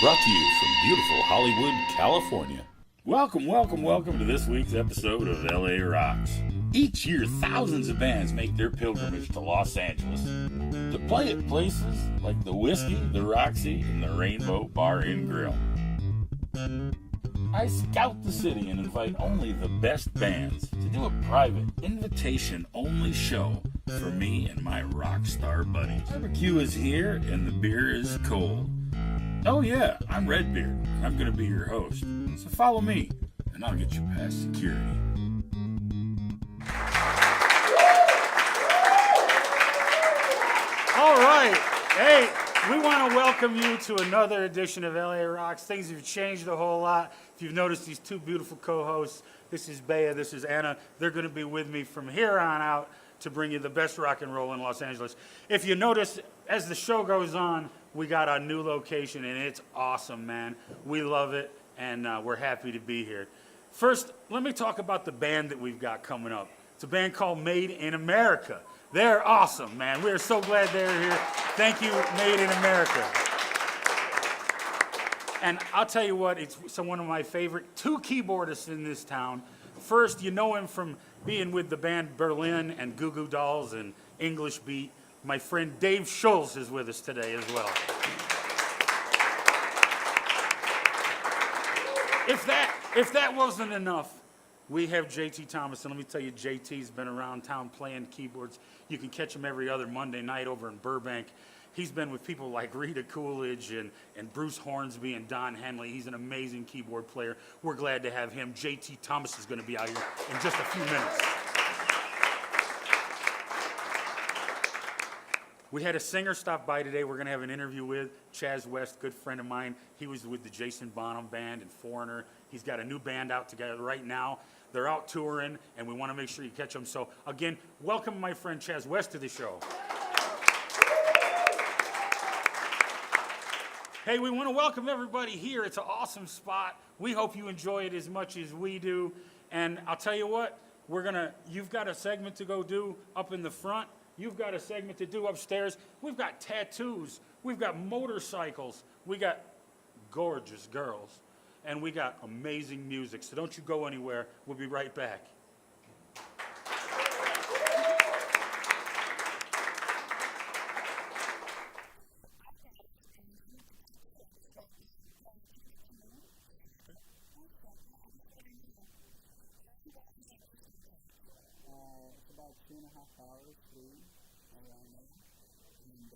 Brought to you from beautiful Hollywood, California. Welcome to this week's episode of LARocks. Each year, thousands of bands make their pilgrimage to Los Angeles to play at places like the Whiskey, the Roxy, and the Rainbow Bar and Grill. I scout the city and invite only the best bands to do a private, invitation-only show for me and my rock star buddies. Barbecue is here and the beer is cold. Oh yeah, I'm Redbeard, and I'm going to be your host. So follow me, and I'll get you past security. All right. Hey, we want to welcome you to another edition of LARocks. Things have changed a whole lot. If you've noticed these two beautiful co-hosts, this is Bea, this is Anna. They're going to be with me from here on out to bring you the best rock and roll in Los Angeles. If you notice, as the show goes on, we got a new location, and it's awesome, man. We love it, and we're happy to be here. First, let me talk about the band that we've got coming up. It's a band called Made in America. They're awesome, man. We're so glad they're here. Thank you, Made in America. And I'll tell you what, it's one of my favorite two keyboardists in this town. First, you know him from being with the band Berlin and Goo Goo Dolls and English Beat. My friend Dave Schultz is with us today as well. If that wasn't enough, we have JT Thomas, and let me tell you, JT's been around town playing keyboards. You can catch him every other Monday night over in Burbank. He's been with people like Rita Coolidge and Bruce Hornsby and Don Henley. He's an amazing keyboard player. We're glad to have him. JT Thomas is going to be out here in just a few minutes. We had a singer stop by today. We're going to have an interview with Chaz West, good friend of mine. He was with the Jason Bonham Band and Foreigner. He's got a new band out together right now. They're out touring, and we want to make sure you catch them. So, again, welcome my friend Chaz West to the show. Hey, we want to welcome everybody here. It's an awesome spot. We hope you enjoy it as much as we do. And I'll tell you what, you've got a segment to go do up in the front. You've got a segment to do upstairs. We've got tattoos. We've got motorcycles. We got gorgeous girls. And we got amazing music. So don't you go anywhere. We'll be right back. It's about 2.5 hours through around there. And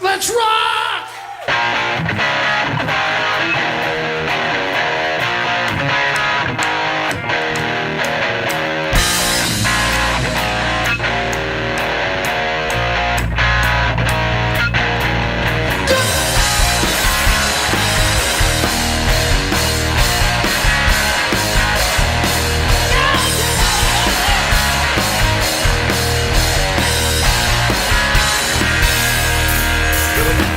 Let's rock! Here we go.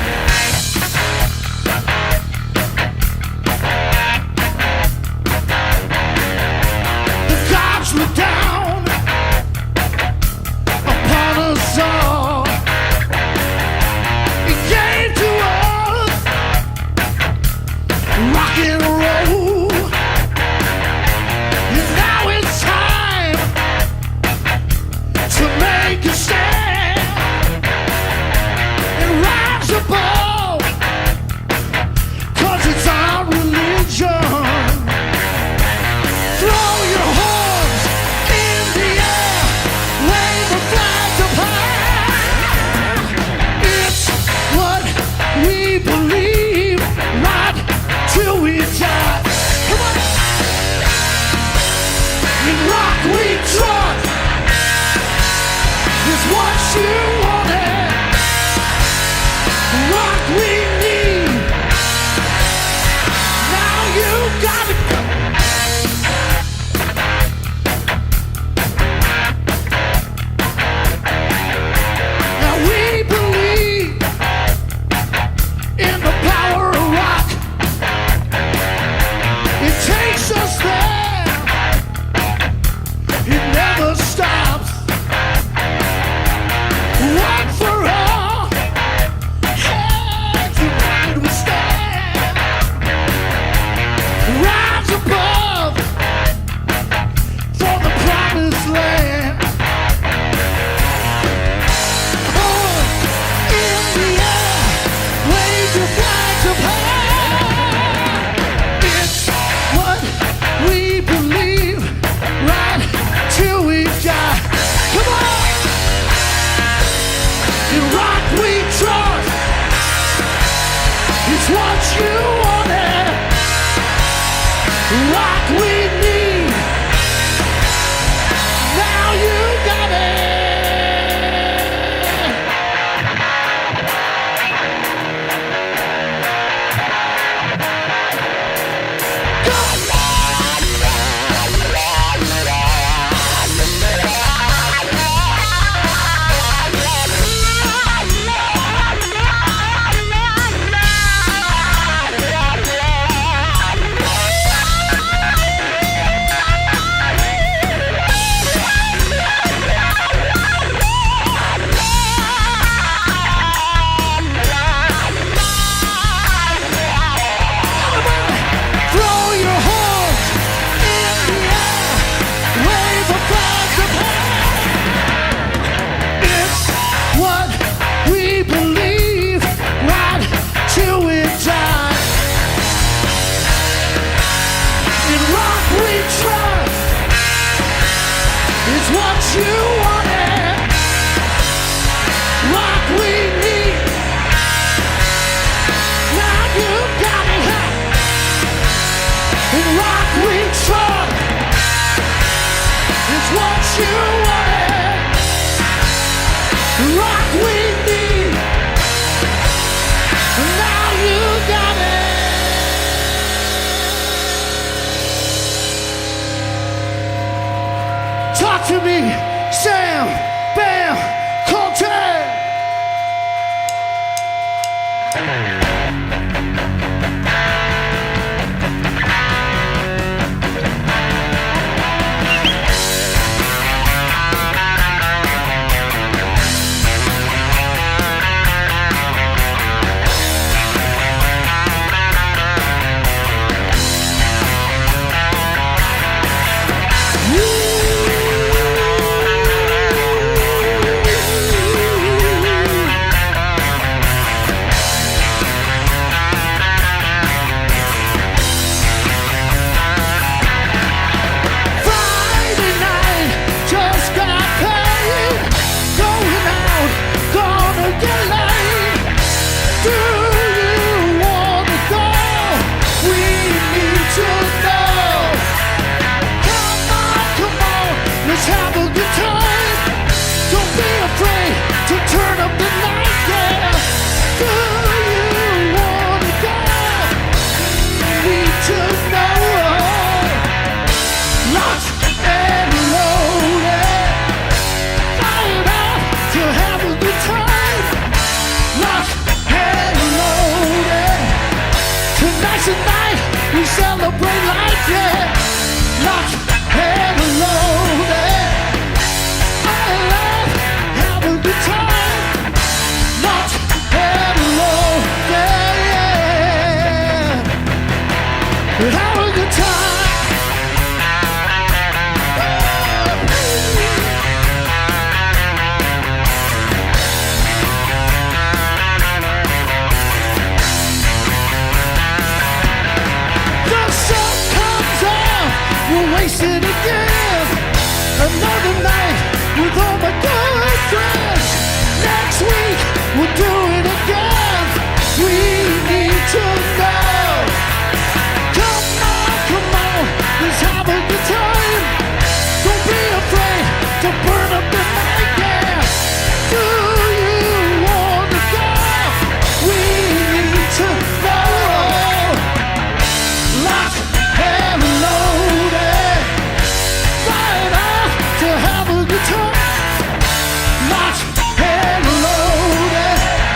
It's what you wanted. Rock we need. Now you got it. It's what you wanted. Rock we need. Now you got it. In rock we trust. It's what you wanted. Rock we need. Now you got it. Talk to me, Sam, Bam, Colton. Tonight we celebrate like yeah, locked and loaded. I love having a good time, locked and loaded. Have a good time. We'll waste it again. Another night with all my good friends. Next week we'll do it again. We need to know. Come on, let's have a good time. Don't be afraid to burn up the night, yeah. Do you wanna go? We need to know. Lock and loaded. Fire up to have a good time. Lock and loaded.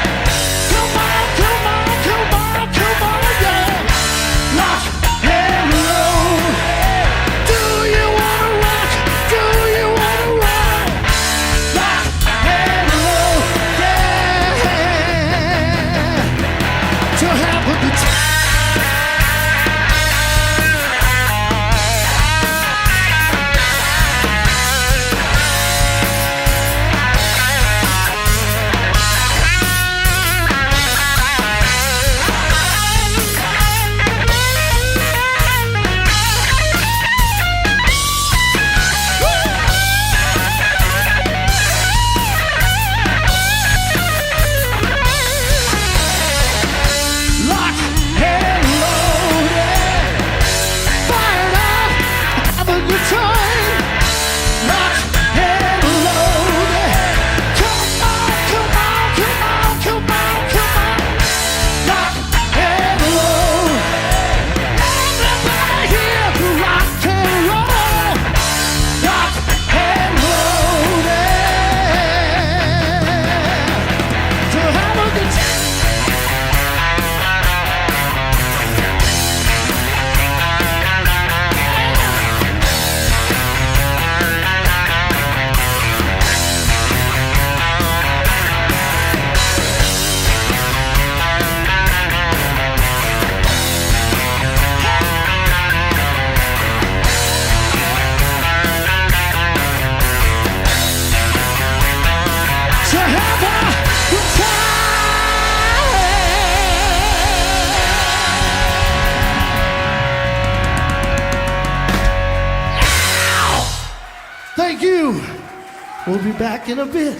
We'll be back in a bit.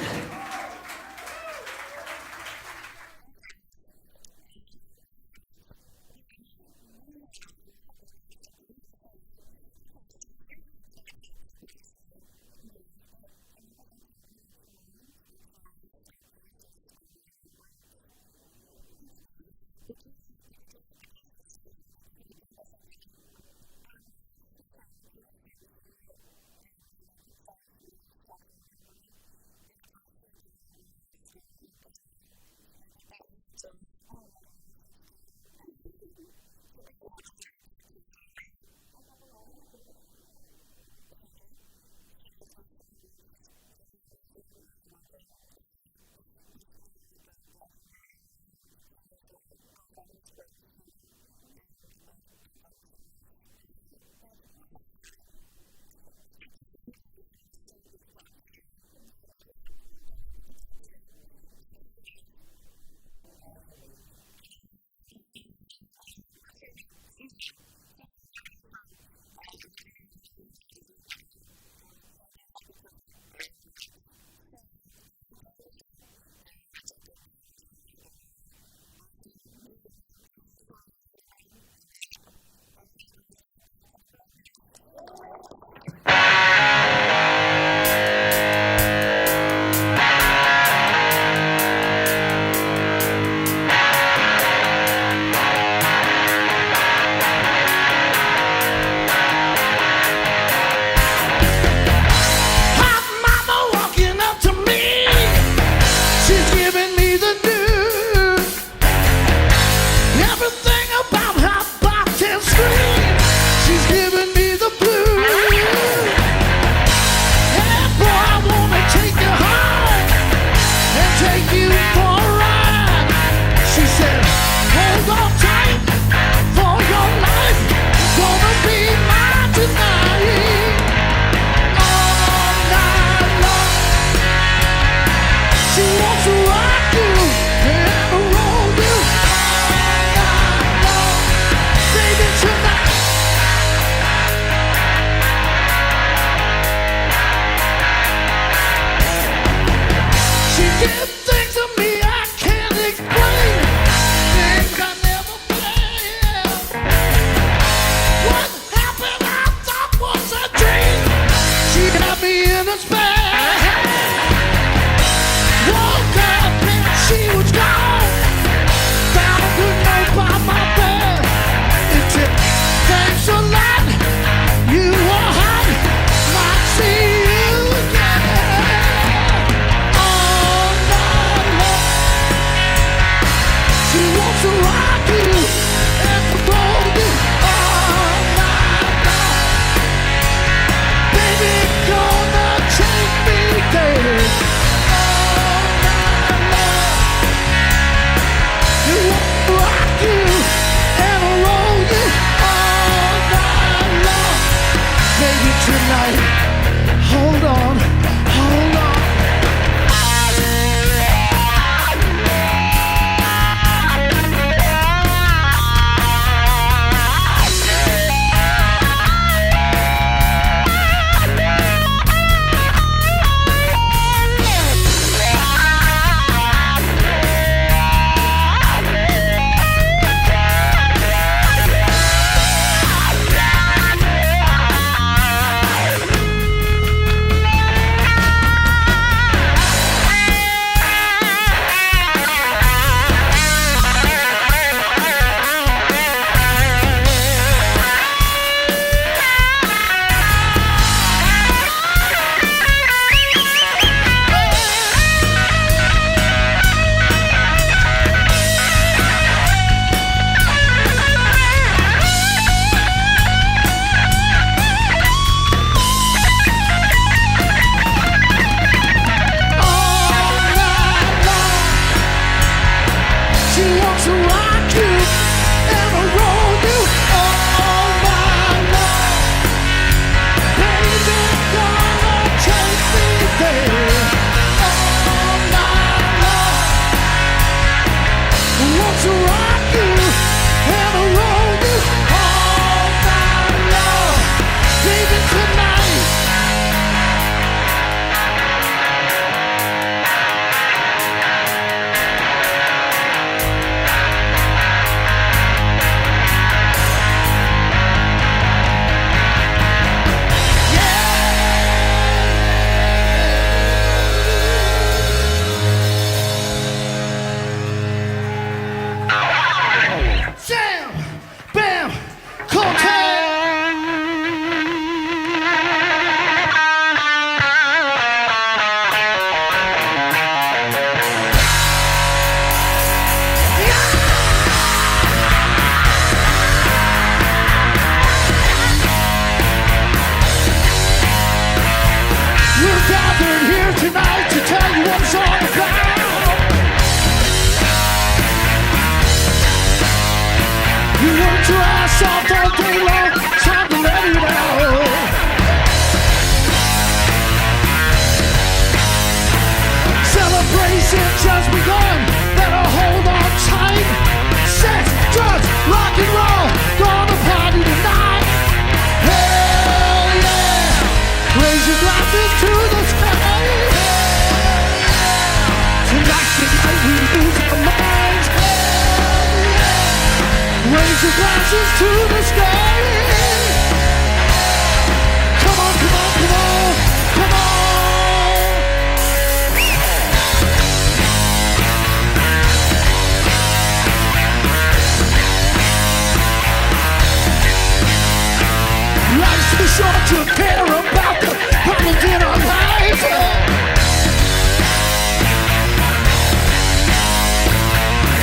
soft all day long. Time to let it out. Celebration just begun. Better hold on tight. Sex, drugs, rock and roll. Gonna party tonight. Hell yeah! Raise your glasses to the sky. Tonight's the night we lose our minds. Raise your glasses to the sky. Come on, come on, come on, come on. Life's too short to care about the problems in our lives.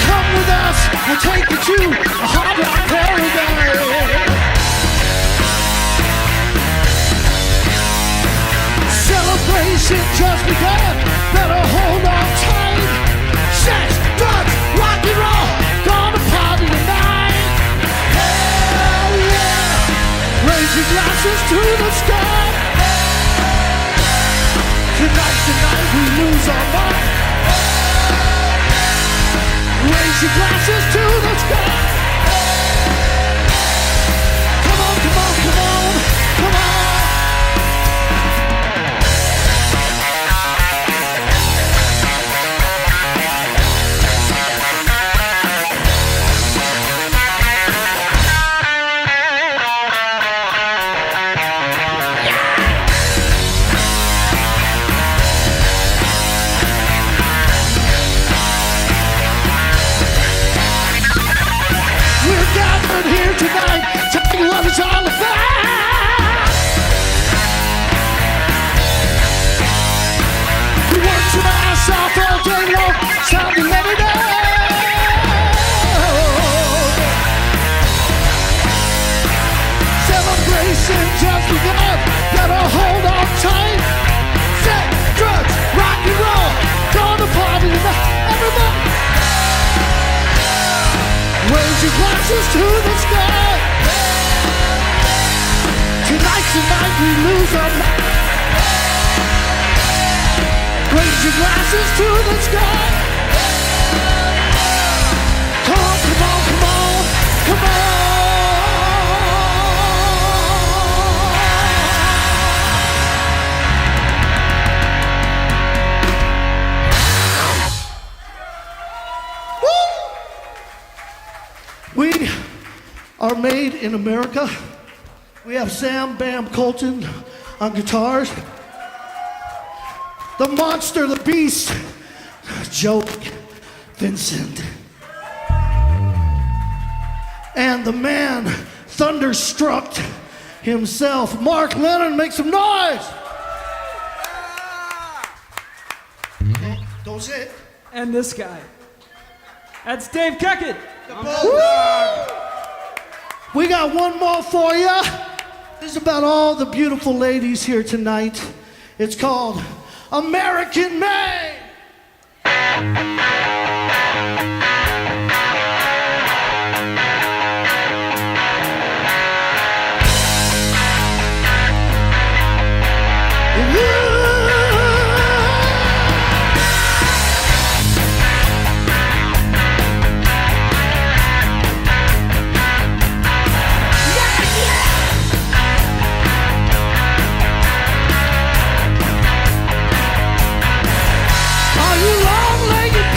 Come with us, we'll take you to a hard rock paradise. Celebration just begun, better hold on tight. Sex, drugs, rock and roll, gonna party tonight. Hell yeah! Raise your glasses to the sky. Tonight's the night we lose our mind. Raise your glasses to the sky. Come on, come on, come on, come on. Here tonight, tell you what it's all about. We work your ass off all day long, time to let it out. Celebration just begun, better hold on tight. Sex, drugs, rock and roll, gonna party tonight, everybody. Raise your glasses to the sky. Tonight's the night we lose our mind. Raise your glasses to the sky. Come on, come on, come on, come on. We are made in America. We have Sam Bam Colton on guitars. The monster, the beast, Joe Vincent. And the man, thunderstruck himself, Mark Lennon. Make some noise. Don't say it. And this guy. That's Dave Keckett. We got one more for you. This is about all the beautiful ladies here tonight. It's called American Made. Are you long-legged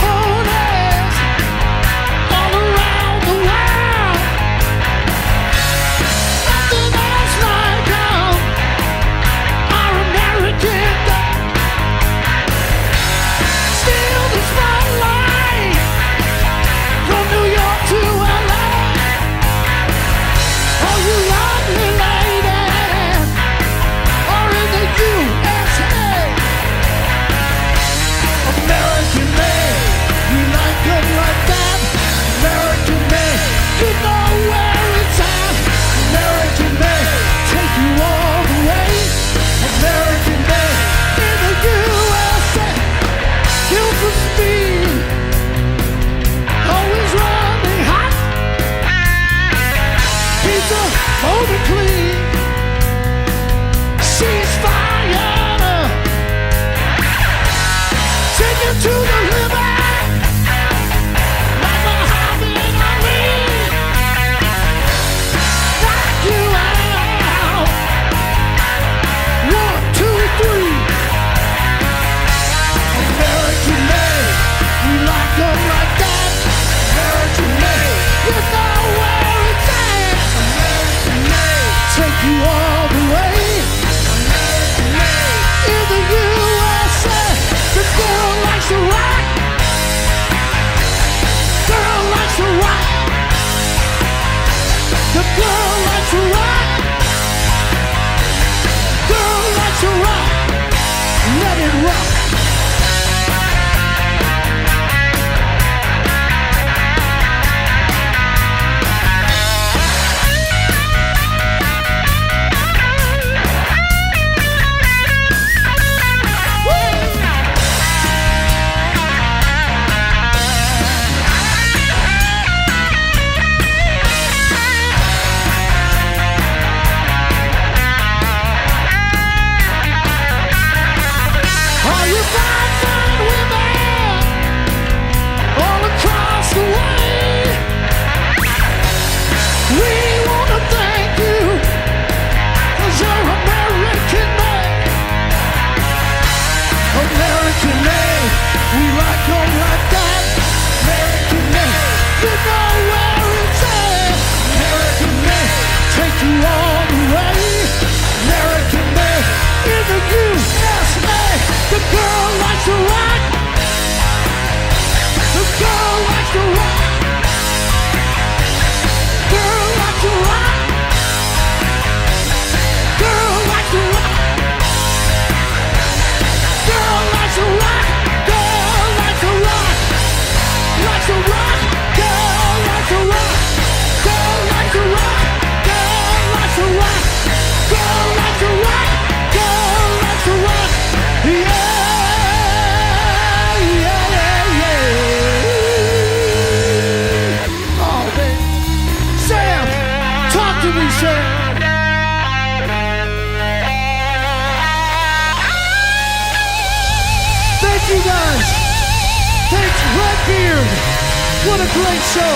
What a great show.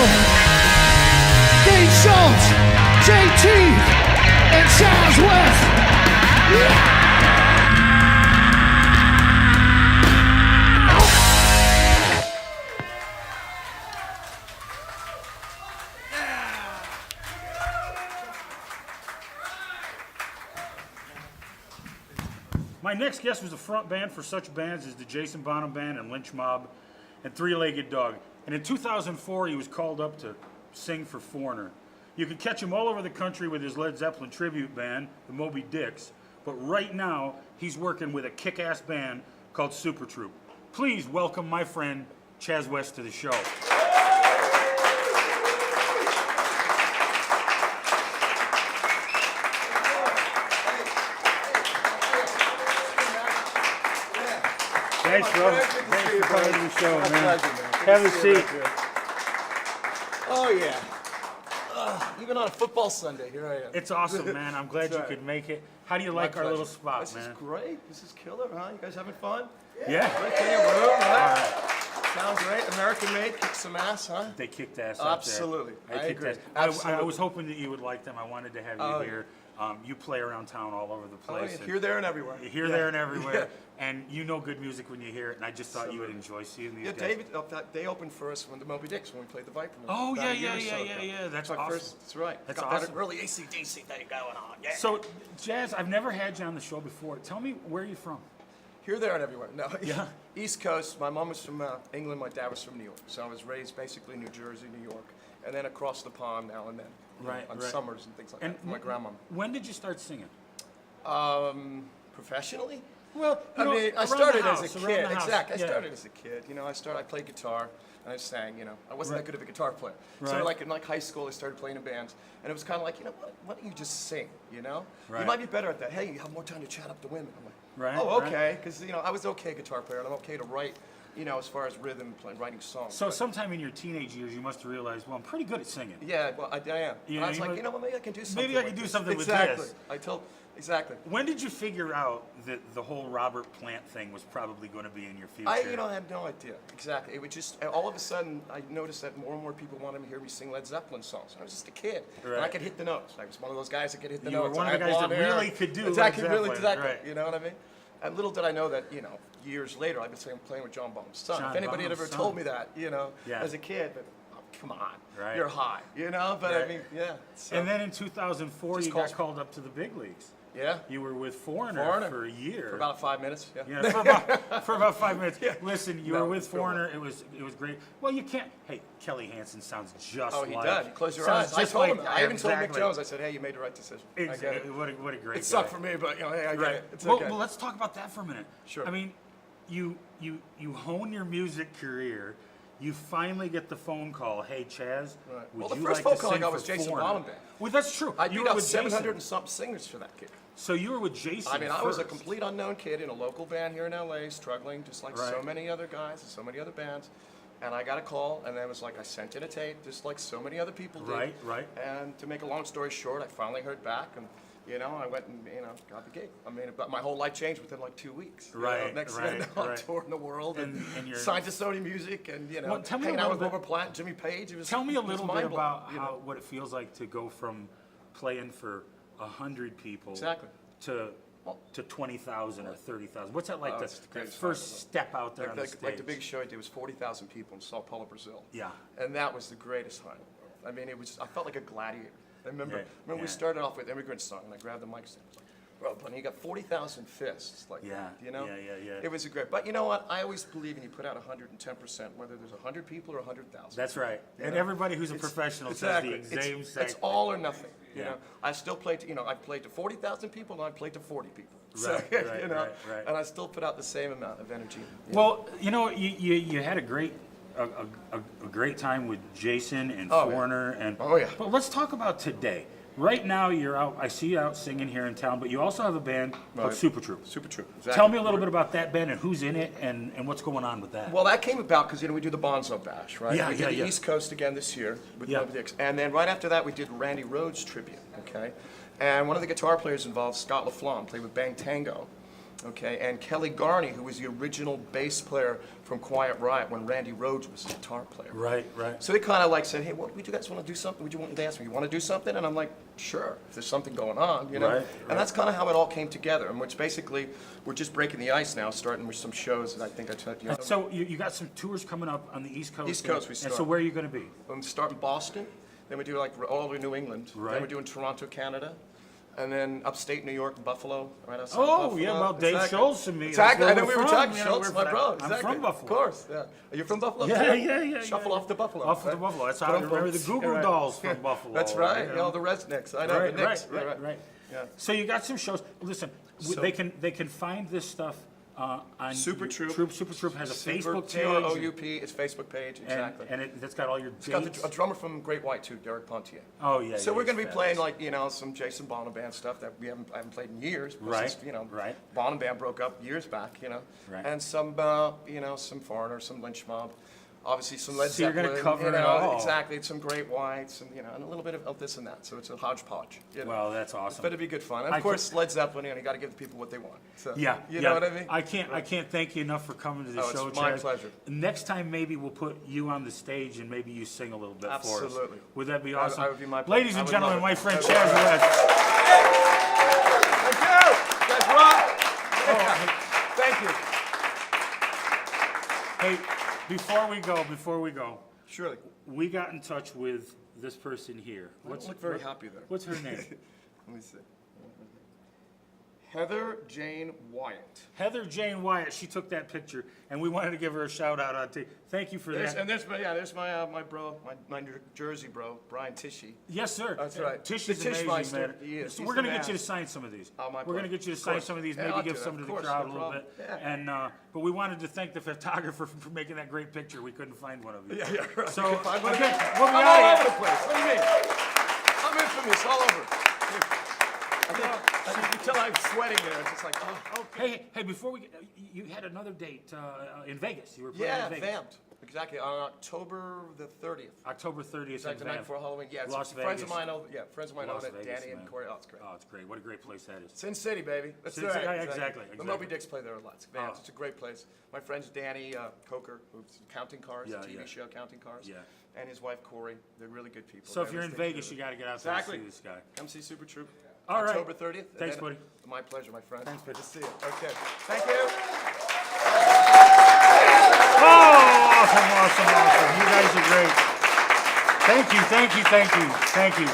Dave Schultz, JT, and Chaz West. Yeah! My next guest was the front band for such bands as the Jason Bonham Band and Lynch Mob and Three-Legged Dog. And in 2004, he was called up to sing for Foreigner. You can catch him all over the country with his Led Zeppelin tribute band, the Moby Dicks. But right now, he's working with a kick-ass band called Super Troop. Please welcome my friend, Chaz West, to the show. Thanks, bro. Thanks for coming to the show, man. Have a seat. Oh, yeah. Even on a football Sunday, here I am. It's awesome, man. I'm glad you could make it. How do you like our little spot, this man? This is great. This is killer, huh? You guys having fun? Yeah. Right in your room, right? Sounds great. American made, kick some ass, huh? They kicked ass Absolutely. up there. I agree. I was hoping that you would like them. I wanted to have you here. You play around town all over the place. Oh, yeah. Here, there, and everywhere. Here, there, and everywhere. And you know good music when you hear it, and I just thought you would enjoy seeing these guys. David, they opened for us when the Moby Dicks, when we played the Viper. Oh, yeah. That's awesome. That's right. That's got awesome. that early AC/DC thing going on. Yeah. So, Jazz, I've never had you on the show before. Tell me, where are you from? Here, there, and everywhere. No. Yeah. East Coast. My mom was from England. My dad was from New York. So I was raised basically in New Jersey, New York, and then across the pond now and then. On summers and things like that. My grandma. When did you start singing? Professionally? Well, I started as a kid. Exactly. I started as a kid. I played guitar and I sang. I wasn't that good of a guitar player. So in high school, I started playing in bands, and it was kind of like, why don't you just sing? You might be better at that. Hey, you have more time to chat up the women. I'm like, oh, okay, because I was okay guitar player, and I'm okay to write. As far as rhythm, writing songs. So sometime in your teenage years, you must have realized, well, I'm pretty good at singing. Yeah, well, I am. And I was like, maybe I can do something. Maybe I can do something with this. Exactly. When did you figure out that the whole Robert Plant thing was probably going to be in your future? I had no idea. Exactly. It was just, all of a sudden, I noticed that more and more people wanted to hear me sing Led Zeppelin songs. I was just a kid. Right. And I could hit the notes. I was one of those guys that could hit the notes. You were one of the guys that really could do exactly, Led Zeppelin. Exactly. Right. You know what I mean? And little did I know that, years later, I've been playing with John Bonham's son. If anybody had ever told me that, as a kid, but come on, you're high, But I mean, yeah. So. And then in 2004, you got called up to the big leagues. Yeah. You were with Foreigner for a year. For about 5 minutes. Yeah. For about 5 minutes. Yeah. Listen, you were with Foreigner. It was great. Well, you can't. Hey, Kelly Hansen sounds just like. Oh, he does. You close your eyes. I told him. I even told Mick Jones. I said, hey, you made the right decision. Exactly. I get it. What a great. It sucked for me, but hey, I get it. It's okay. Well, let's talk about that for a minute. Sure. I mean, you hone your music career. You finally get the phone call. Hey, Chaz, would you like to sing for Foreigner? Well, the first phone call I got was Jason Bonham Band. Well, that's true. I beat out 700 and something singers for that kid. So you were with Jason I was a complete unknown kid in a local band here in LA, struggling just like so many other guys and so many other bands. And I got a call, and then it was like I sent in a tape, just like so many other people did. Right. And to make a long story short, I finally heard back, and I went and got the gig. I mean, but my whole life changed within like 2 weeks. Next thing I'm touring the world and signed to Sony Music, and hanging out with Robert Plant, Jimmy Page. Tell me a little bit about what it feels like to go from playing for 100 people to 20,000 or 30,000. What's that like? The first step out there on the stage. Like the big show I did was 40,000 people in Sao Paulo, Brazil. Yeah. And that was the greatest high in the world. I mean, I felt like a gladiator. I remember we started off with Immigrant Song, and I grabbed the mic stand. I was like, bro, Bunny, you got 40,000 fists. Like, Yeah. It was a great. But you know what? I always believe in you put out 110%, whether there's 100 people or 100,000. That's right. And everybody who's a professional says the same thing. It's all or nothing. You know, I still played. I played to 40,000 people, and I played to 40 people. So, Right. And I still put out the same amount of energy. Well, you had a great great time with Jason and Foreigner But let's talk about today. Right now, you're out. I see you out singing here in town, but you also have a band called Super Troop. Super Troop. Exactly. Tell me a little bit about that band and who's in it and what's going on with that. Well, that came about because we do the Bonzo Bash, right? Yeah, we did the East Coast again this year with Moby Dicks, and then right after that we did Randy Rhoads tribute. Okay, and one of the guitar players involved, Scott LaFlamme, played with Bang Tango, Okay, and Kelly Garney, who was the original bass player from Quiet Riot when Randy Rhoads was the guitar player. Right, right. So they kind of like said, hey, what, would you guys want to do something? Would you want to dance? You want to do something? And I'm like, sure, if there's something going on, you know? Right, And that's kind of how it all came together. And which basically, we're just breaking the ice now, starting with some shows that I think I told you. So you got some tours coming up on the East Coast. East Coast, we And start. so where are you going to be? We start in Boston, then we do like all over New England. Right. Then we're doing Toronto, Canada. And then upstate New York, Buffalo, right outside Oh, Buffalo. yeah, well, Dave Schultz and me. Exactly, That's I where know we were from, talking. you know, Schultz, my bro, I'm exactly. from Buffalo. Of course, yeah. Are you from Buffalo? Yeah, too? yeah. Shuffle off to Buffalo. Off to right? Buffalo. That's how I remember the Goo Goo Dolls from Buffalo. That's right, you you know, the Resnicks. I know, Right, the Knicks. right. Yeah. So you got some shows. Listen, So- they can find this stuff on Super Troop. Super Troop has a Super Facebook page. TROUP, it's Facebook page, and, exactly. and that's got all your It's got dates. a drummer from Great White too, Derek Pontier. Oh yeah. So yeah, we're going to be he's playing fabulous. like, you know, some Jason Bonham Band stuff that I haven't played in years. because Right, it's, you know, right. Bonham Band broke up years back, you know. Right. And some, you know, some Foreigner, some Lynch Mob. Obviously some Led So you're Zeppelin. gonna cover you it know, all. Exactly, some Great Whites, and, you know, and a little bit of this and that. So it's a hodgepodge. You know. Well, that's awesome. But it'd be good fun. And I of course, Led Zeppelin, you know, you got to give the people what they want. So, Yeah, You know what I mean? I can't thank you enough for coming to the Oh, it's show, my Chad. pleasure. Next time, maybe we'll put you on the stage and maybe you sing a little bit for us. Absolutely. Would that be I awesome? would be my pleasure. Ladies I and would gentlemen, love my it. friend That would Chaz be West. Thank you. You guys rock. Thank you. Hey, before we go, Surely. we got in touch with this person here. You look very happy there. What's her name? Let me see. Heather Jane Wyatt. Heather Jane Wyatt. She took that picture, and we wanted to give her a shout out on tape. Thank you for that. There's my bro, my New Jersey bro, Brian Tishy. Yes, sir. That's right. Tish is The amazing, Tishmeister. man. He is. So He's we're the gonna get you man. to sign some of these. Oh, my We're gonna pleasure. get you to Of sign course. some of these. Yeah, Maybe I'll give do some that. to the Of course, crowd no a little problem. bit. Yeah. And but we wanted to thank the photographer for making that great picture. We couldn't find one of you. Yeah, right. So You can find one of okay, me. we'll be I'm out all of over here. the place. What do you mean? I'm infamous all over. I can tell I'm sweating there. It's just like, oh. Hey, before we get, you had another date in Vegas. You were playing Yeah, in Vegas. vamped. Exactly, on October the 30th. October 30th. It's like in the night Vamp. before Halloween. Yeah, it's Las friends of Vegas. mine. Friends of mine Las own it. Vegas, Danny and man. Corey. Oh, it's great. Oh, it's great. What a great place that is. Sin City, baby. That's Sin right. City, yeah, exactly. The Moby Dicks play there a lot. It's Vamps. Oh. It's a great place. My friends Danny Coker, who's Counting Cars, Yeah, the TV yeah. show Counting Cars, Yeah. and his wife Corey. They're really good people. So if They you're in always take Vegas, care you of got to get out there Exactly. and see this guy. Come see Super Troop. All right. October 30th. and Thanks, then- buddy. My pleasure, my friend. Thanks, Good buddy. to see you. Okay. Thank you. Oh, awesome. You guys are great. Thank you.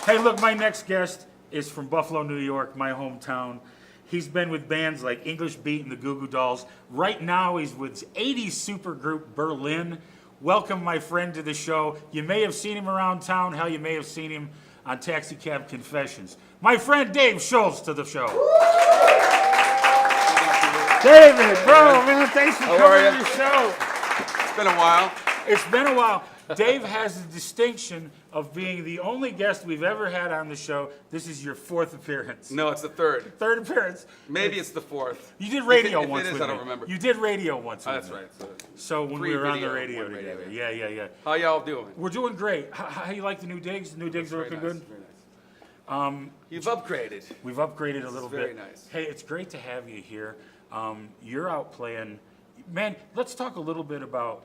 Hey, look, my next guest is from Buffalo, New York, my hometown. He's been with bands like English Beat and the Goo Goo Dolls. Right now, he's with 80s supergroup Berlin. Welcome, my friend, to the show. You may have seen him around town. Hell, you may have seen him on Taxi Cab Confessions. My friend Dave Schultz to the show. David, bro, man, thanks for How coming are to you? the show. It's been a while. It's been a while. Dave has the distinction of being the only guest we've ever had on the show. This is your fourth appearance. No, it's the third. Third appearance. Maybe it's the fourth. You did radio If it once is, with I me. don't remember. You did radio once Oh, with that's me. right. So when we were on the Pre-video, radio one radio, together. Yeah. How y'all doing? We're doing great. How you like the new digs? The new digs are Very looking nice, good? very nice. You've upgraded. We've upgraded a little very bit. nice. Hey, it's great to have you here. You're out playing. Man, let's talk a little bit about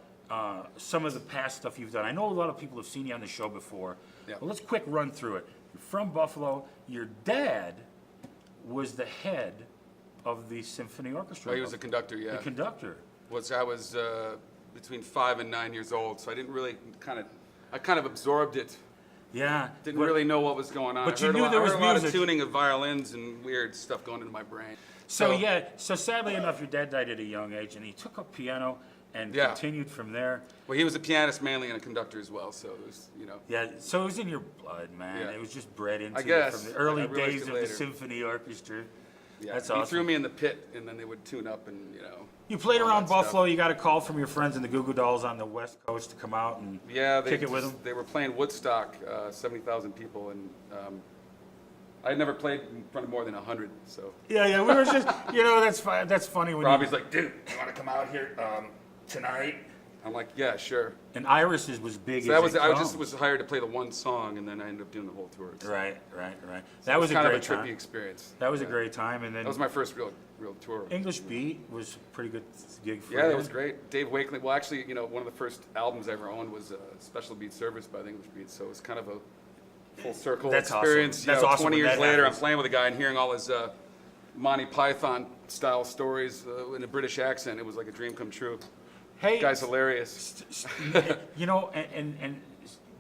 some of the past stuff you've done. I know a lot of people have seen you on the show before. Yeah. But let's quick run through it. You're from Buffalo. Your dad was the head of the symphony orchestra. Oh, he was a conductor, yeah. The conductor. I was between 5 and 9 years old, so I didn't really I kind of absorbed it. Yeah. Didn't but- really know what was going on. but I you heard knew a lot, there was I heard a lot of music. tuning of violins and weird stuff going into my brain. So sadly enough, your dad died at a young age, and he took up piano and Yeah. continued from there. Well, he was a pianist mainly and a conductor as well, so it was, Yeah, so it was in your blood, man. Yeah. It was just bred into I you guess. from the early I realized days it of the later. symphony orchestra. Yeah. That's He awesome. threw me in the pit, and then they would tune up and, You played all around that stuff. Buffalo. You got a call from your friends in the Goo Goo Dolls on the West Coast to come out and Yeah, kick it with them. They were playing Woodstock, 70,000 people, and I'd never played in front of more than 100. So Yeah, we were just, that's funny when Robbie's like, dude, you want to come out here tonight? I'm like, yeah, sure. And Iris's was big So as that was, it I comes. just was hired to play the one song, and then I ended up doing the whole tour. So Right. so That it was a kind great of a trippy time. experience. That was a Yeah. great time, and then That was my first real tour. English Beat was a pretty good gig for you. Yeah, that was great. Dave Wakeley. Well, actually, one of the first albums I ever owned was Special Beat Service by the English Beats. So it was kind of a full circle That's awesome. experience. That's awesome 20 when years that later, happens. I'm playing with a guy and hearing all his Monty Python style stories in a British accent. It was like a dream come true. Hey, Guy's hilarious. and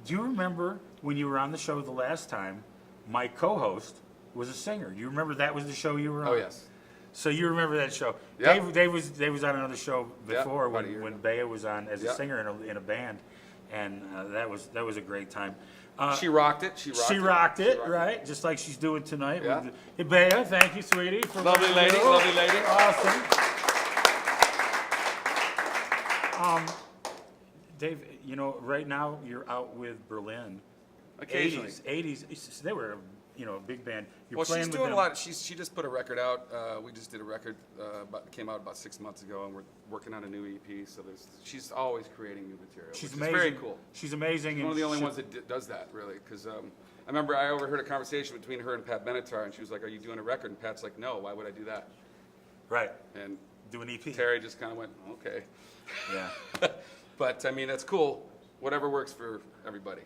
do you remember when you were on the show the last time? My co-host was a singer. Do you remember that was the show you were on? Oh yes. So you remember that show? Yeah. Dave was on another show Yeah, before about a year when ago. Bea was on as a Yeah. singer in a band, and that was a great time. She rocked it. She rocked it, right? Just like she's doing tonight. Yeah. Hey, Bea, thank you, sweetie. For Lovely being lady, you. lovely lady. Awesome. Dave, right now you're out with Berlin. Occasionally. 80s. They were, a big band. You're Well, playing she's with doing them. a lot. She just put a record out. We just did a record. Came out about 6 months ago, and we're working on a new EP. So she's always creating new material. She's which amazing. is very cool. She's amazing. She's and one of the only she- ones that does that, really. Because I remember I overheard a conversation between her and Pat Benatar, and she was like, "Are you doing a record?" And Pat's like, "No. Why would I do that?" Right. And Do an EP. Terry just kind of went, "Okay." Yeah. But I mean, that's cool. Whatever works for everybody.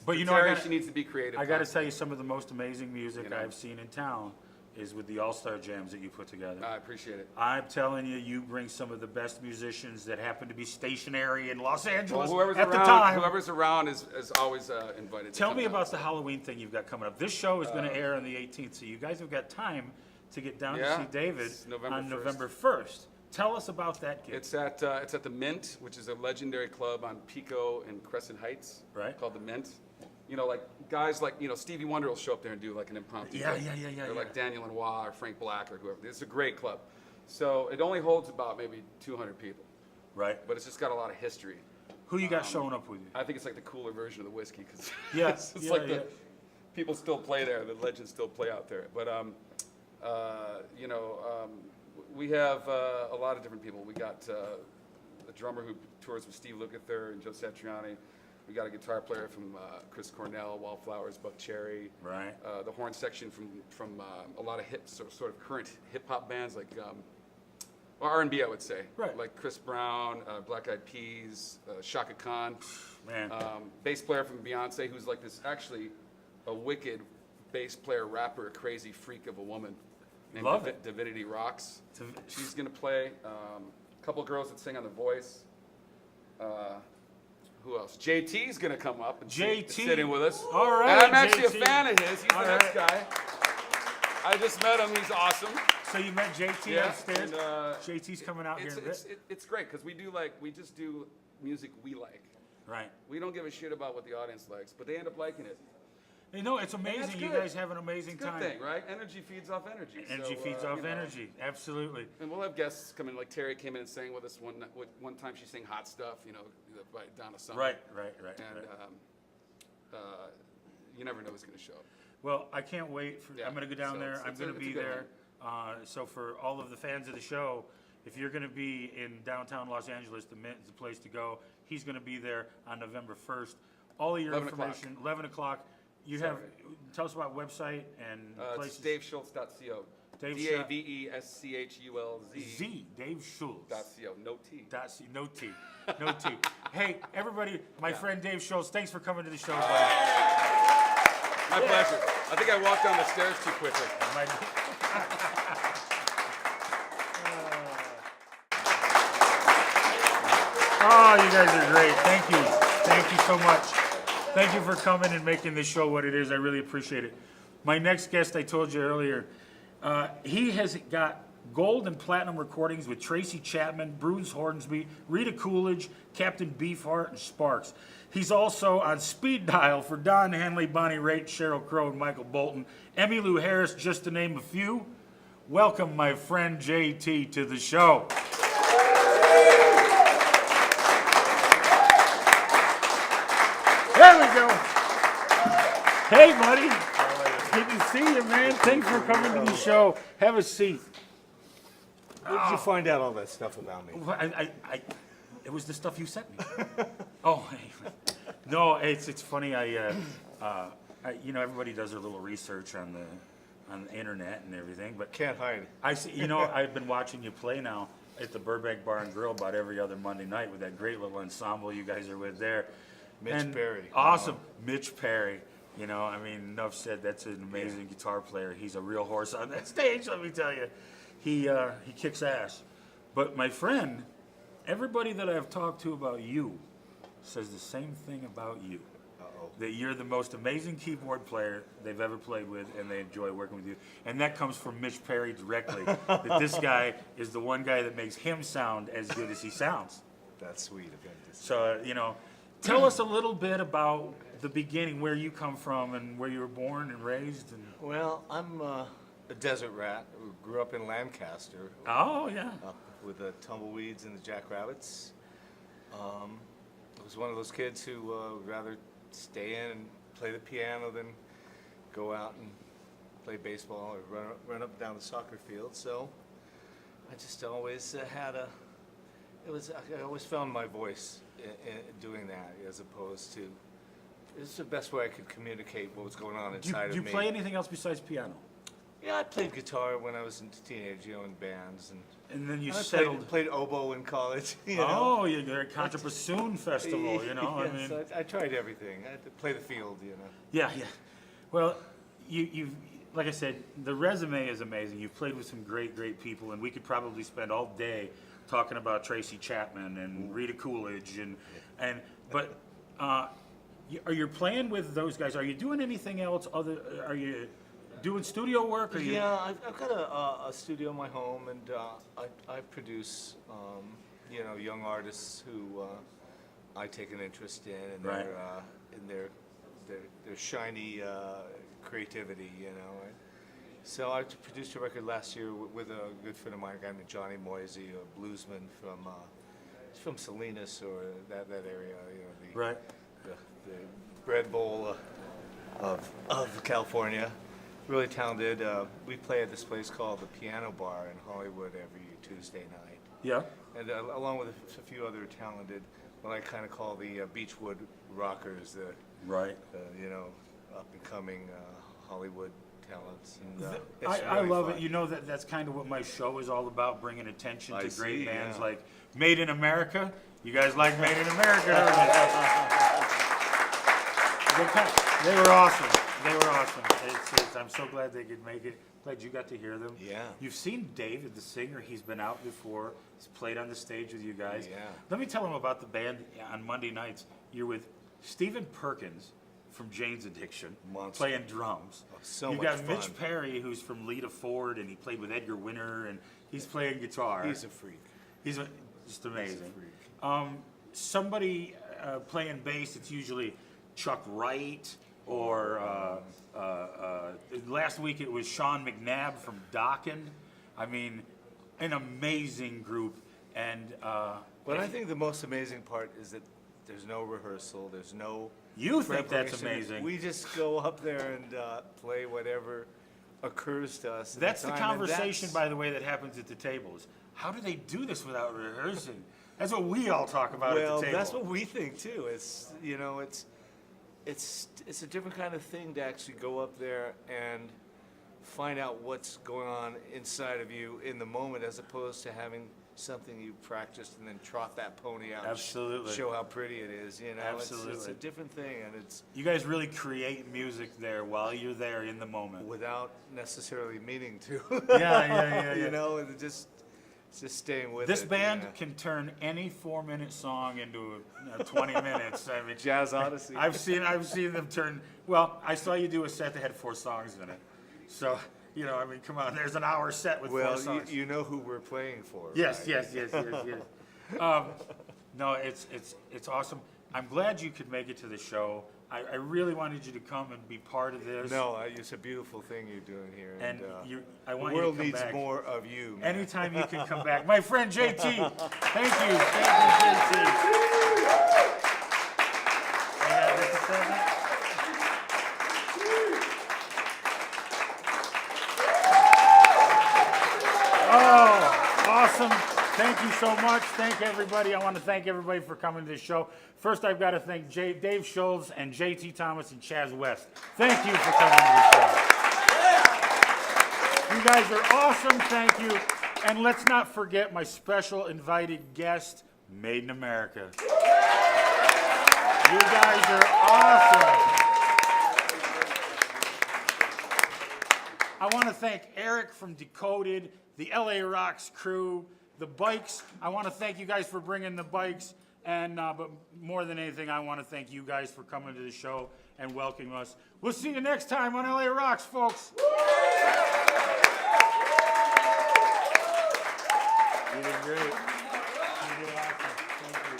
But For I Terry, gotta- she needs to be creative. I got to constantly. tell you, some of the most amazing music I've seen in town is with the All-Star Jams that you put together. I appreciate it. I'm telling you, you bring some of the best musicians that happen to be stationary in Los Angeles Well, at the time. whoever's around is always invited. to Tell come me down. about the Halloween thing you've got coming up. This show is going to air on the 18th, so you guys have got time to get down to Yeah, see David it's November on 1st. November 1st. Tell us about that gig. It's at the Mint, which is a legendary club on Pico and Crescent Heights. Right. Called the Mint. Like guys like Stevie Wonder will show up there and do like an impromptu. Yeah, gig. yeah. Or like Daniel Lanois or Frank Black or whoever. It's a great club. So it only holds about maybe 200 people, Right. but it's just got a lot of history. Who you got showing up with you? I think it's like the cooler version of the whiskey because Yeah, it's yeah, like yeah. the people still play there, the legends still play out there. But we have a lot of different people. We got a drummer who tours with Steve Lukather and Joe Satriani. We got a guitar player from Chris Cornell, Wallflowers, Buck Cherry. Right. The horn section from a lot of sort of current hip hop bands like. Or R&B, I would say. Right. Like Chris Brown, Black Eyed Peas, Shaka Khan. Man. Bass player from Beyonce, who's like this actually a wicked bass player, rapper, a crazy freak of a woman named Love it. Divinity Rocks. Div- She's gonna play. A couple girls that sing on The Voice. Who else? JT's gonna come up and JT. sit in with us. All right, And I'm actually JT. a fan of his. He's All the next right. guy. I just met him. He's awesome. So you met JT Yeah, upstairs? and, JT's coming out here in a bit? It's great because we just do music we like. Right. We don't give a shit about what the audience likes, but they end up liking it. It's that's amazing. You good. guys have an amazing It's a good time. thing, right? Energy feeds off energy. Energy So, feeds off energy. Absolutely. And we'll have guests come in, like Terry came in and sang with us one time. She sang "Hot Stuff," by Donna Summer. Right. And you never know who's going to show up. Well, I can't wait. I'm going to go down so there. it's- I'm it's going a- to it's a be good there. So for all of the fans of the show, if you're going to be in downtown Los Angeles, the Mint is the place to go. He's going to be there on November 1st. All of your 11 o'clock. information, 11 o'clock. You have, tell us about website and It's places. DaveSchultz.co. Dave DaveSchultz. Z, Dave Schultz. .co. No T. No T. No T. Hey, everybody, my friend Dave Schultz, thanks for coming to the show, buddy. My pleasure. I think I walked down the stairs too quickly. Oh, you guys are great. Thank you. Thank you so much. Thank you for coming and making this show what it is. I really appreciate it. My next guest, I told you earlier, he has got gold and platinum recordings with Tracy Chapman, Bruce Hornsby, Rita Coolidge, Captain Beefheart, and Sparks. He's also on speed dial for Don Henley, Bonnie Raitt, Sheryl Crow, and Michael Bolton, Emmylou Harris, just to name a few. Welcome, my friend JT, to the show. There we go. Hey, buddy. Good to see you, man. Thanks for coming to the show. Have a seat. Where did you find out all that stuff about me? Well, It was the stuff you sent me. Oh, no, it's funny. You know, everybody does their little research on the internet and everything, but Can't hide. I see. You know, I've been watching you play now at the Burbank Bar and Grill about every other Monday night with that great little ensemble you guys are with there. Mitch Perry. Awesome, Mitch Perry. You know, I mean, enough said. That's an amazing guitar player. He's a real horse on that stage. Let me tell you, he kicks ass. But my friend, everybody that I've talked to about you says the same thing about you. That you're the most amazing keyboard player they've ever played with, and they enjoy working with you. And that comes from Mitch Perry directly. That this guy is the one guy that makes him sound as good as he sounds. That's sweet of him to say. So, you know, tell us a little bit about the beginning, where you come from and where you were born and raised. And Well, I'm a desert rat who grew up in Lancaster oh, yeah. with the tumbleweeds and the jackrabbits. I was one of those kids who would rather stay in and play the piano than go out and play baseball or run up and down the soccer field. So I just always I always found my voice in doing that, as opposed to, it's the best way I could communicate what was going on Do inside you of me. play anything else besides piano? Yeah, I played guitar when I was a teenager, in bands, and And then you I settled. played oboe in college. You know? Oh, you're at Contra Bassoon Festival, you know. I Yes, mean, I tried everything. I had to play the field, you know. yeah. Well, you've like I said, the resume is amazing. You've played with some great people, and we could probably spend all day talking about Tracy Chapman and Rita Coolidge but are you playing with those guys? Are you doing anything else are you doing studio work? Or Yeah, I've got a studio in my home, and I produce, young artists who I take an interest in Right. their shiny creativity, you know. So I produced a record last year with a good friend of mine, a guy named Johnny Moisey, a bluesman from Salinas or that area, you know, Right. the bread bowl of California. Really talented. We play at this place called the Piano Bar in Hollywood every Tuesday night. Yeah. And along with a few other talented, what I kind of call the Beachwood rockers, Right. up and coming Hollywood talents. And, I love it. You know that's kind of what my show is all about, bringing attention to I great see, bands yeah. like Made in America. You guys like Made in America? don't you? They were awesome. I'm so glad they could make it. Glad you got to hear them. Yeah. You've seen David, the singer. He's been out before. He's played on the stage with you guys. Yeah. Let me tell him about the band on Monday nights. You're with Stephen Perkins from Jane's Addiction, Monster. playing drums. Oh, so You've much got Mitch fun. Perry, who's from Lita Ford, and he played with Edgar Winter, and he's playing guitar. He's a freak. Just amazing. freak. Somebody playing bass, it's usually Chuck Wright, or last week it was Sean McNabb from Dokken. I mean, an amazing group. And But I think the most amazing part is that there's no rehearsal. There's no. you think that's preparation. amazing. We just go up there and play whatever occurs to us. At That's the time, and conversation, by the way, that happens at the tables. How do they do this without rehearsing? That's what we all talk about Well, at the table. that's what we think too. It's a different kind of thing to actually go up there and find out what's going on inside of you in the moment, as opposed to having something you practiced and then trot that pony out. Absolutely. And show how pretty it is. You know, It's a Absolutely. different thing, and it's You guys really create music there while you're there in the moment. without necessarily meaning to. Yeah. You know, and it's just staying with This it. band yeah. can turn any 4-minute song into 20 minutes. I mean, Jazz Odyssey. I've seen them turn. Well, I saw you do a set that had 4 songs in it. So, I mean, come on. There's an hour set with 4 Well, songs. you know who we're playing for. Yes, right? yes. No, it's awesome. I'm glad you could make it to the show. I really wanted you to come and be part of this. No, it's a beautiful thing you're doing here. And I the want you to world come needs back. more of you. Man. Anytime you can come back. My friend JT. Thank you. Thank you, JT. Yeah, just a second. Oh, awesome. Thank Thank you so much. Thank everybody. I want to thank everybody for coming to the show. First, I've got to thank Dave Schultz and JT Thomas and Chaz West. Thank you for coming to the show. You guys are awesome. Thank you. And let's not forget my special invited guest, Made in America. You guys are awesome. I want to thank Eric from Decoded, the LARocks crew, the bikes. I want to thank you guys for bringing the bikes. And but more than anything, I want to thank you guys for coming to the show and welcoming us. We'll see you next time on LARocks, folks. You did great. You did awesome. Thank you.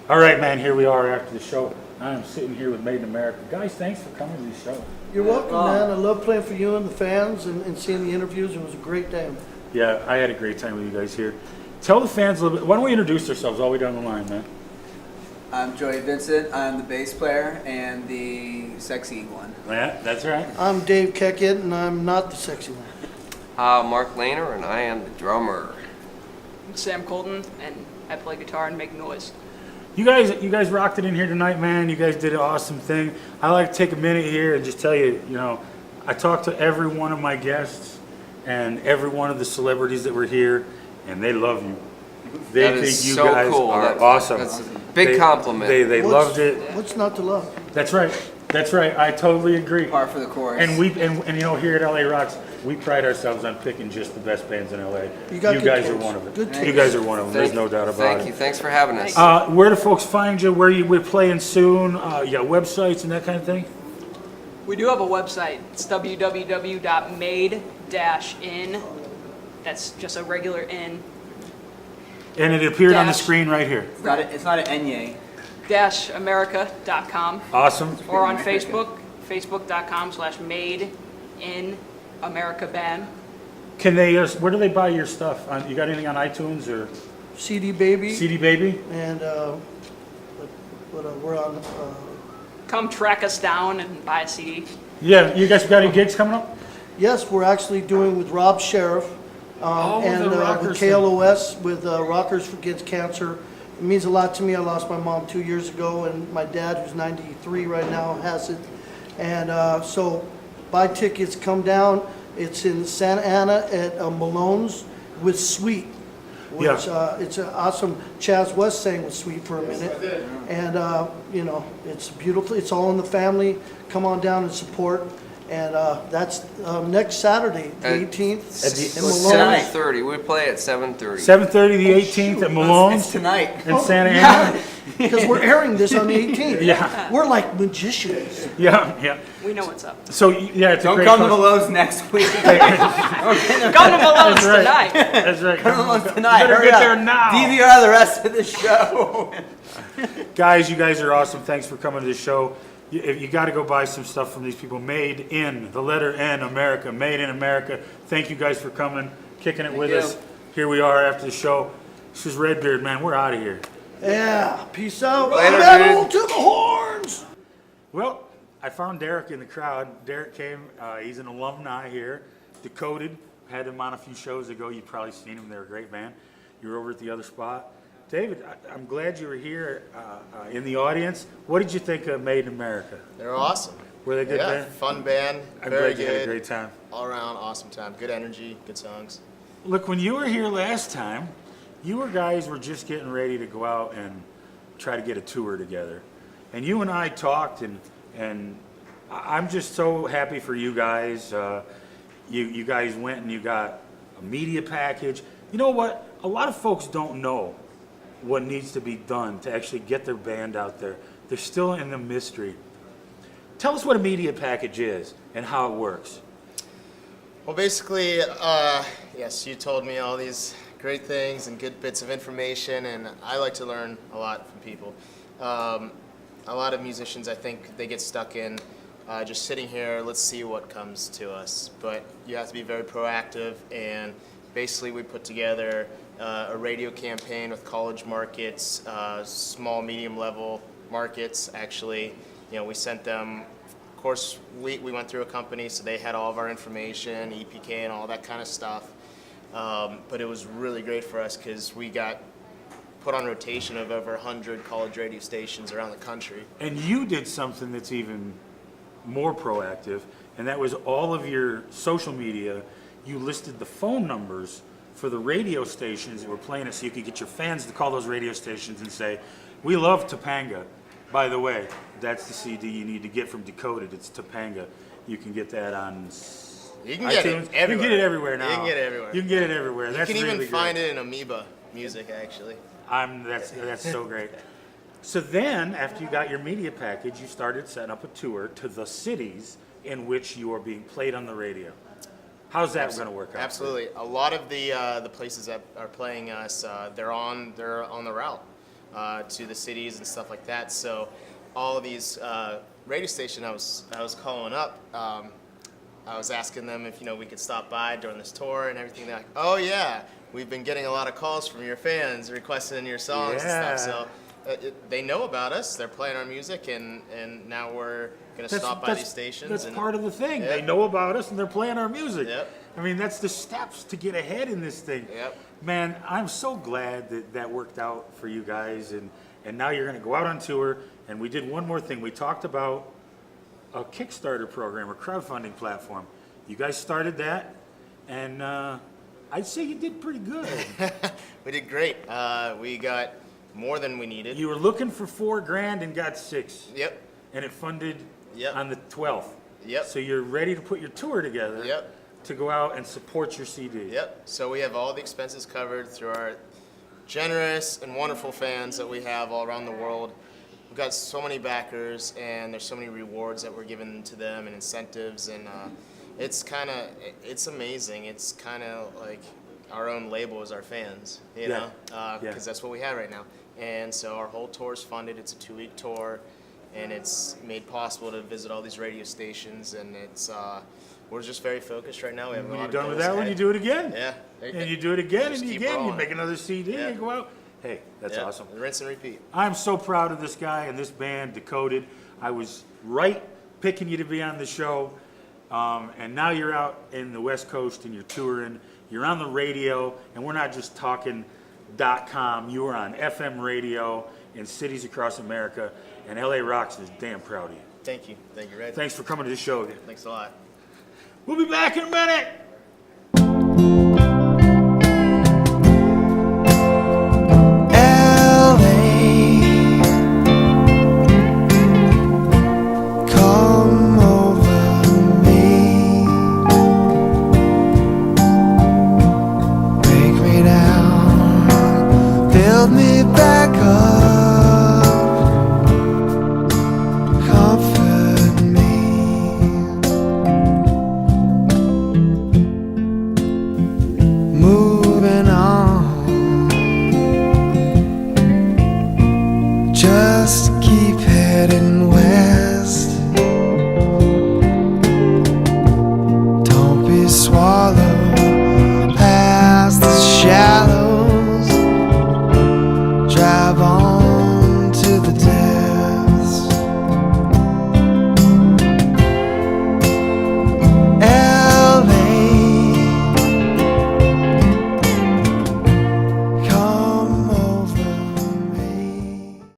All right, man, here we are after the show. I'm sitting here with Made in America. Guys, thanks for coming to the show. You're welcome, man. I love playing for you and the fans and seeing the interviews. It was a great day. Yeah, I had a great time with you guys here. Tell the fans a little bit. Why don't we introduce ourselves all the way down the line, man? I'm Joey Vincent. I'm the bass player and the sexy one. Yeah, that's right. I'm Dave Keckett, and I'm not the sexy one. Mark Lehner, and I am the drummer. I'm Sam Colton, and I play guitar and make noise. You guys rocked it in here tonight, man. You guys did an awesome thing. I like to take a minute here and just tell you, I talked to every one of my guests and every one of the celebrities that were here, and they love you. They That think is you so guys cool. are awesome. That's a big compliment. They loved it. What's not to love? That's right. That's right. I totally agree. Par for the course. And here at LARocks, we pride ourselves on picking just the best bands in LA. You got good guys taste. are one of it. Good You taste. guys are one of them. There's no doubt about it. Thank you. Thanks for having us. Where do folks find you? Where we're playing soon? You got websites and that kind of thing? We do have a website. It's www.made-in. That's just a regular in. And it appeared on the Dash. screen right here. It's not an Enye. -america.com. Awesome. Or on Facebook, facebook.com/made-in-america-band. Can they? Where do they buy your stuff? You got anything on iTunes or CD Baby. CD Baby? And we're on. Come track us down and buy a CD. Yeah. You guys got any gigs coming up? Yes, we're actually doing with Rob Sheriff and the Rockers with KLOS with Rockers Against Cancer. It means a lot to me. I lost my mom 2 years ago, and my dad, who's 93 right now, has it. And so buy tickets, come down. It's in Santa Ana at Malone's with Sweet. Which, it's an awesome. Chaz West sang with Sweet for a minute. And, it's beautiful. It's all in the family. Come on down and support. And that's next Saturday, the 18th, in Malone. 7:30. We play at 7:30. 7:30 the 18th at Malone's It's tonight. in Santa Ana. Because we're airing this on the 18th. Yeah. We're like magicians. Yeah. We know what's up. So yeah, it's a Don't great come to concert. Malone's next week. Come to Malone's That's right. tonight. That's right. Come to Malone's tonight. Better Hurry get up. there now. DVR the rest of the show. Guys, you guys are awesome. Thanks for coming to the show. You got to go buy some stuff from these people. Made in, the letter N, America. Made in America. Thank you guys for coming, kicking it with us. Here we are after the show. This is Redbeard, man. We're out of here. Yeah, peace out. Later, Metal dude. to the horns. Well, I found Derek in the crowd. Derek came. He's an alumni here. Decoded. Had him on a few shows ago. You've probably seen him. They're a great band. You were over at the other spot. David, I'm glad you were here in the audience. What did you think of Made in America? They're awesome. Were they good band? Fun band. I'm Very glad you had a good. great time. All around awesome time. Good energy, good songs. Look, when you were here last time, you guys were just getting ready to go out and try to get a tour together. And you and I talked, and I'm just so happy for you guys. You guys went and you got a media package. You know what? A lot of folks don't know what needs to be done to actually get their band out there. They're still in the mystery. Tell us what a media package is and how it works. Well, basically, yes, you told me all these great things and good bits of information, and I like to learn a lot from people. A lot of musicians, I think, they get stuck in just sitting here, let's see what comes to us. But you have to be very proactive, and basically we put together a radio campaign with college markets, small, medium level markets, actually. We sent them, of course, we went through a company, so they had all of our information, EPK and all that kind of stuff. But it was really great for us because we got put on rotation of over 100 college radio stations around the country. And you did something that's even more proactive, and that was all of your social media. You listed the phone numbers for the radio stations that were playing it so you could get your fans to call those radio stations and say, we love Topanga. By the way, that's the CD you need to get from Decoded. It's Topanga. You can get that on You can get iTunes. it everywhere. You can get it everywhere now. You can get it everywhere. You can get it everywhere. You That's can even really find great. it in Amoeba Music, actually. That's so great. So then, after you got your media package, you started setting up a tour to the cities in which you are being played on the radio. How's that going to work out? Absolutely. A lot of the places that are playing us, they're on the route to the cities and stuff like that. So all of these radio stations I was calling up, I was asking them if we could stop by during this tour and everything. They're like, oh yeah, we've been getting a lot of calls from your fans requesting your songs and stuff. So they know about us. They're playing our music, and now we're going to stop by these stations. That's part of the thing. Yep. They know about us, and they're playing our music. Yep. I mean, that's the steps to get ahead in this thing. Yep. Man, I'm so glad that worked out for you guys, and now you're going to go out on tour. And we did one more thing. We talked about a Kickstarter program or crowdfunding platform. You guys started that, and I'd say you did pretty good. We did great. We got more than we needed. You were looking for $4,000 and got $6,000. Yep. And it funded Yep. on the 12th. Yep. So you're ready to put your tour together. Yep. To go out and support your CD. Yep. So we have all the expenses covered through our generous and wonderful fans that we have all around the world. We've got so many backers, and there's so many rewards that we're giving to them and incentives, and it's amazing. It's kind of like our own label as our fans, you know, because that's what we have right now. And so our whole tour is funded. It's a 2-week tour, and it's made possible to visit all these radio stations, and it's we're just very focused right now. We have When a lot you're of done with goals that one, ahead. you do it again. Yeah. And you do it again, Just and keep again. You rolling. make another CD, Yeah. and go out. Hey, that's awesome. Rinse and repeat. I'm so proud of this guy and this band, Decoded. I was right picking you to be on the show. And now you're out in the West Coast and you're touring. You're on the radio, and we're not just talking .com. You are on FM radio in cities across America, and LARocks is damn proud of you. Thank you. Thank you, Red. Thanks for coming to the show again. Thanks a lot. We'll be back in a minute.